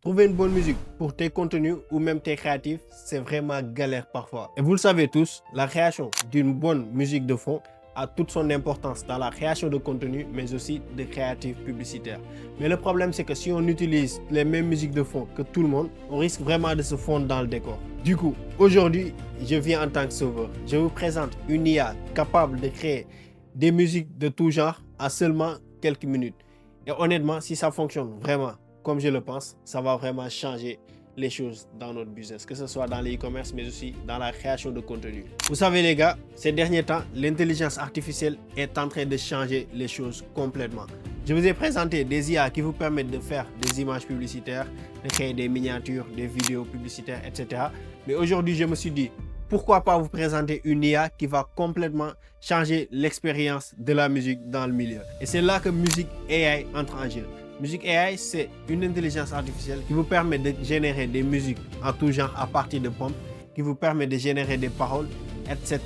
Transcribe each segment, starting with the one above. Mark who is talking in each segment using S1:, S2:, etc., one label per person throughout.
S1: Trouver une bonne musique pour tes contenus ou même tes créatifs, c'est vraiment galère parfois. Et vous le savez tous, la création d'une bonne musique de fond a toute son importance dans la création de contenu, mais aussi de créatifs publicitaires. Mais le problème, c'est que si on utilise les mêmes musiques de fond que tout le monde, on risque vraiment de se fondre dans le décor. Du coup, aujourd'hui, je viens en tant que sauveur. Je vous présente une IA capable de créer des musiques de tout genre en seulement quelques minutes. Et honnêtement, si ça fonctionne vraiment comme je le pense, ça va vraiment changer les choses dans notre business, que ce soit dans l'e-commerce, mais aussi dans la création de contenu. Vous savez les gars, ces derniers temps, l'intelligence artificielle est en train de changer les choses complètement. Je vous ai présenté des IA qui vous permettent de faire des images publicitaires, de créer des miniatures, des vidéos publicitaires, etc. Mais aujourd'hui, je me suis dit, pourquoi pas vous présenter une IA qui va complètement changer l'expérience de la musique dans le milieu. Et c'est là que Music AI entre en jeu. Music AI, c'est une intelligence artificielle qui vous permet de générer des musiques en tout genre à partir de prompts, qui vous permet de générer des paroles, etc.,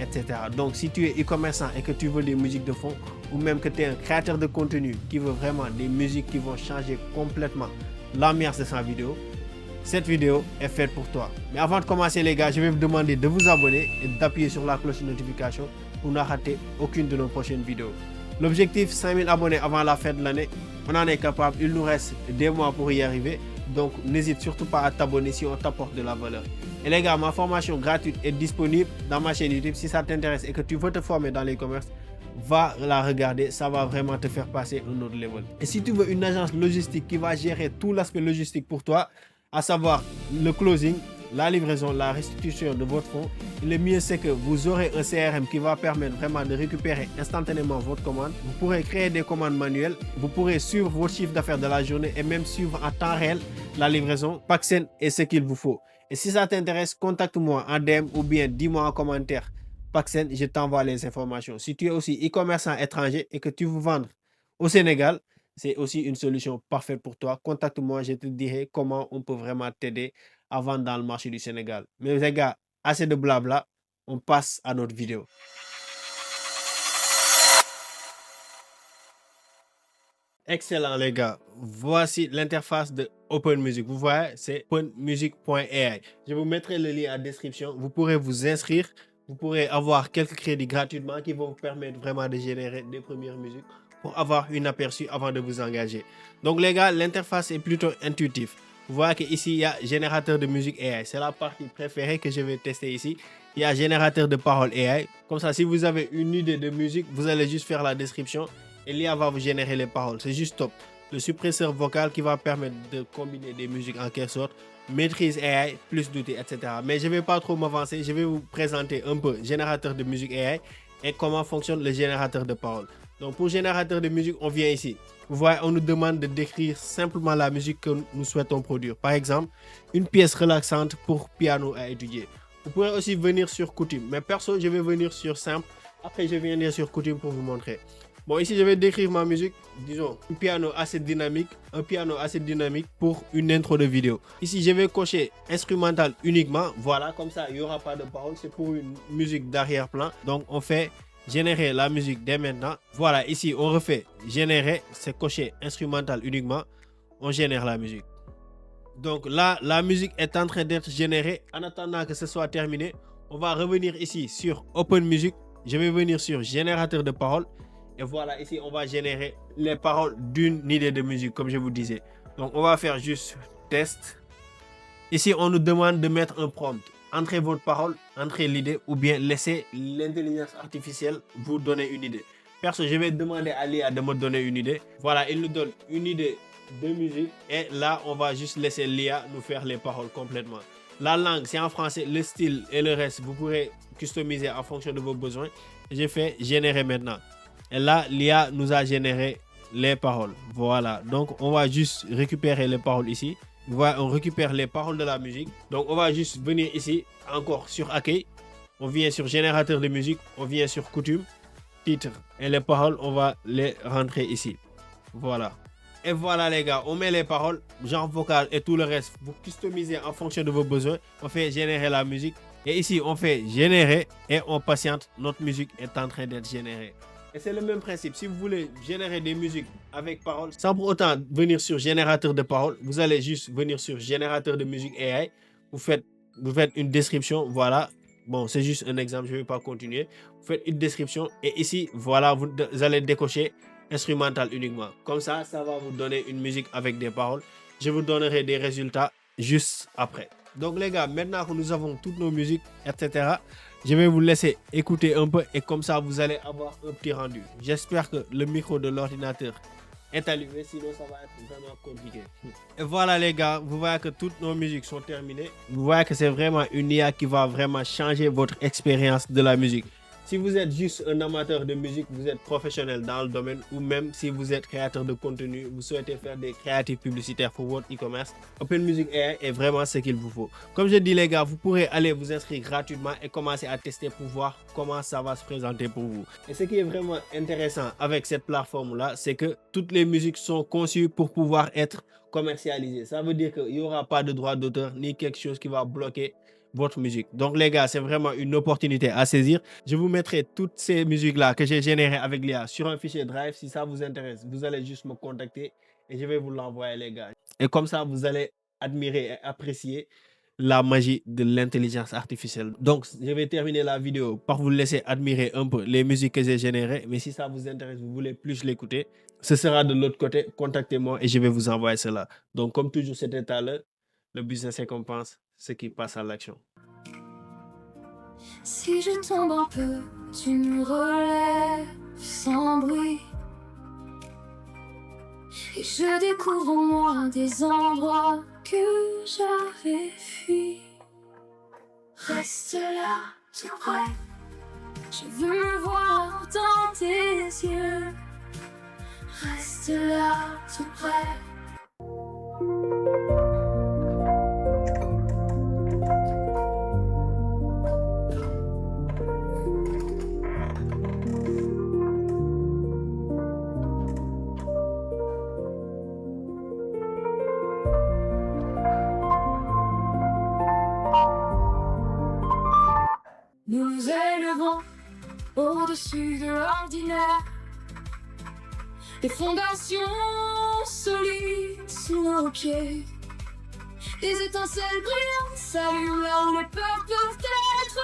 S1: etc. Donc, si tu es e-commerçant et que tu veux des musiques de fond, ou même que tu es un créateur de contenu qui veut vraiment des musiques qui vont changer complètement l'ambiance de sa vidéo, cette vidéo est faite pour toi. Mais avant de commencer les gars, je vais vous demander de vous abonner et d'appuyer sur la cloche de notification pour ne rater aucune de nos prochaines vidéos. L'objectif, 5000 abonnés avant la fin de l'année. On en est capable, il nous reste des mois pour y arriver. Donc n'hésite surtout pas à t'abonner si on t'apporte de la valeur. Et les gars, ma formation gratuite est disponible dans ma chaîne YouTube. Si ça t'intéresse et que tu veux te former dans l'e-commerce, va la regarder, ça va vraiment te faire passer un autre level. Et si tu veux une agence logistique qui va gérer tout l'aspect logistique pour toi, à savoir le closing, la livraison, la restitution de votre fonds, le mieux c'est que vous aurez un CRM qui va permettre vraiment de récupérer instantanément votre commande. Vous pourrez créer des commandes manuelles, vous pourrez suivre votre chiffre d'affaires de la journée et même suivre en temps réel la livraison. Paxen est ce qu'il vous faut. Et si ça t'intéresse, contacte-moi en DM ou bien dis-moi en commentaire. Paxen, je t'envoie les informations. Si tu es aussi e-commerçant étranger et que tu veux vendre au Sénégal, c'est aussi une solution parfaite pour toi. Contacte-moi, je te dirai comment on peut vraiment t'aider à vendre dans le marché du Sénégal. Mais les gars, assez de blabla, on passe à notre vidéo. Excellent les gars, voici l'interface de OpenMusic. Vous voyez, c'est openmusic.ai. Je vous mettrai le lien en description. Vous pourrez vous inscrire. Vous pourrez avoir quelques crédits gratuitement qui vont vous permettre vraiment de générer des premières musiques pour avoir une aperçu avant de vous engager. Donc les gars, l'interface est plutôt intuitive. Vous voyez qu'ici, il y a générateur de musique AI. C'est la partie préférée que je vais tester ici. Il y a générateur de paroles AI. Comme ça, si vous avez une idée de musique, vous allez juste faire la description et l'IA va vous générer les paroles. C'est juste top. Le suppresseur vocal qui va permettre de combiner des musiques en quelque sorte. Maîtrise AI, plus d'outils, etc. Mais je ne vais pas trop m'avancer. Je vais vous présenter un peu générateur de musique AI et comment fonctionne le générateur de paroles. Donc pour générateur de musique, on vient ici. Vous voyez, on nous demande de décrire simplement la musique que nous souhaitons produire. Par exemple, une pièce relaxante pour piano à étudier. Vous pourrez aussi venir sur coutume. Mais perso, je vais venir sur simple. Après, je vais venir sur coutume pour vous montrer. Bon, ici, je vais décrire ma musique. Disons, un piano assez dynamique pour une intro de vidéo. Ici, je vais cocher instrumental uniquement. Voilà, comme ça, il n'y aura pas de parole. C'est pour une musique d'arrière-plan. Donc, on fait générer la musique dès maintenant. Voilà, ici, on refait générer. C'est coché instrumental uniquement. On génère la musique. Donc là, la musique est en train d'être générée. En attendant que ce soit terminé, on va revenir ici sur Open Music. Je vais venir sur générateur de paroles. Et voilà, ici, on va générer les paroles d'une idée de musique, comme je vous disais. Donc, on va faire juste test. Ici, on nous demande de mettre un prompt. Entrez votre parole, entrez l'idée ou bien laissez l'intelligence artificielle vous donner une idée. Perso, je vais demander à l'IA de me donner une idée. Voilà, il nous donne une idée de musique et là, on va juste laisser l'IA nous faire les paroles complètement. La langue, c'est en français, le style et le reste, vous pourrez customiser en fonction de vos besoins. J'ai fait générer maintenant. Et là, l'IA nous a généré les paroles. Voilà, donc on va juste récupérer les paroles ici. Voilà, on récupère les paroles de la musique. Donc, on va juste venir ici, encore sur accueil. On vient sur générateur de musique. On vient sur coutume, titre. Et les paroles, on va les rentrer ici. Voilà. Et voilà les gars, on met les paroles, genre vocal et tout le reste. Vous customisez en fonction de vos besoins. On fait générer la musique. Et ici, on fait générer et on patiente. Notre musique est en train d'être générée. Et c'est le même principe. Si vous voulez générer des musiques avec paroles, sans pour autant venir sur générateur de paroles, vous allez juste venir sur générateur de musique AI. Vous faites, vous faites une description, voilà. Bon, c'est juste un exemple, je ne vais pas continuer. Vous faites une description et ici, voilà, vous allez décocher instrumental uniquement. Comme ça va vous donner une musique avec des paroles. Je vous donnerai des résultats juste après. Donc les gars, maintenant que nous avons toutes nos musiques, etc., je vais vous laisser écouter un peu et comme ça, vous allez avoir un petit rendu. J'espère que le micro de l'ordinateur est allumé, sinon ça va être vraiment compliqué. Et voilà les gars, vous voyez que toutes nos musiques sont terminées. Vous voyez que c'est vraiment une IA qui va vraiment changer votre expérience de la musique. Si vous êtes juste un amateur de musique, vous êtes professionnel dans le domaine ou même si vous êtes créateur de contenu, vous souhaitez faire des créatifs publicitaires pour votre e-commerce, Open Music AI est vraiment ce qu'il vous faut. Comme je dis les gars, vous pourrez aller vous inscrire gratuitement et commencer à tester pour voir comment ça va se présenter pour vous. Et ce qui est vraiment intéressant avec cette plateforme-là, c'est que toutes les musiques sont conçues pour pouvoir être commercialisées. Ça veut dire qu'il n'y aura pas de droit d'auteur ni quelque chose qui va bloquer votre musique. Donc les gars, c'est vraiment une opportunité à saisir. Je vous mettrai toutes ces musiques-là que j'ai générées avec l'IA sur un fichier Drive. Si ça vous intéresse, vous allez juste me contacter et je vais vous l'envoyer les gars. Et comme ça, vous allez admirer et apprécier la magie de l'intelligence artificielle. Donc, je vais terminer la vidéo par vous laisser admirer un peu les musiques que j'ai générées. Mais si ça vous intéresse, vous voulez plus l'écouter, ce sera de l'autre côté. Contactez-moi et je vais vous envoyer cela. Donc, comme toujours, c'était tout à l'heure. Le business récompense ce qui passe à l'action.
S2: Si je tombe un peu, tu me relèves sans bruit. Et je découvre en moi des endroits que j'avais fuis. Reste là, tout près. Je veux me voir dans tes yeux. Reste là, tout près. Nous nous élevons au-dessus de l'ordinaire. Des fondations solides sous nos pieds. Des étincelles brillantes s'allument là où les peurs peuvent être.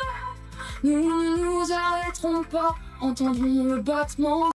S2: Nous ne nous arrêterons pas, entendrons le battement.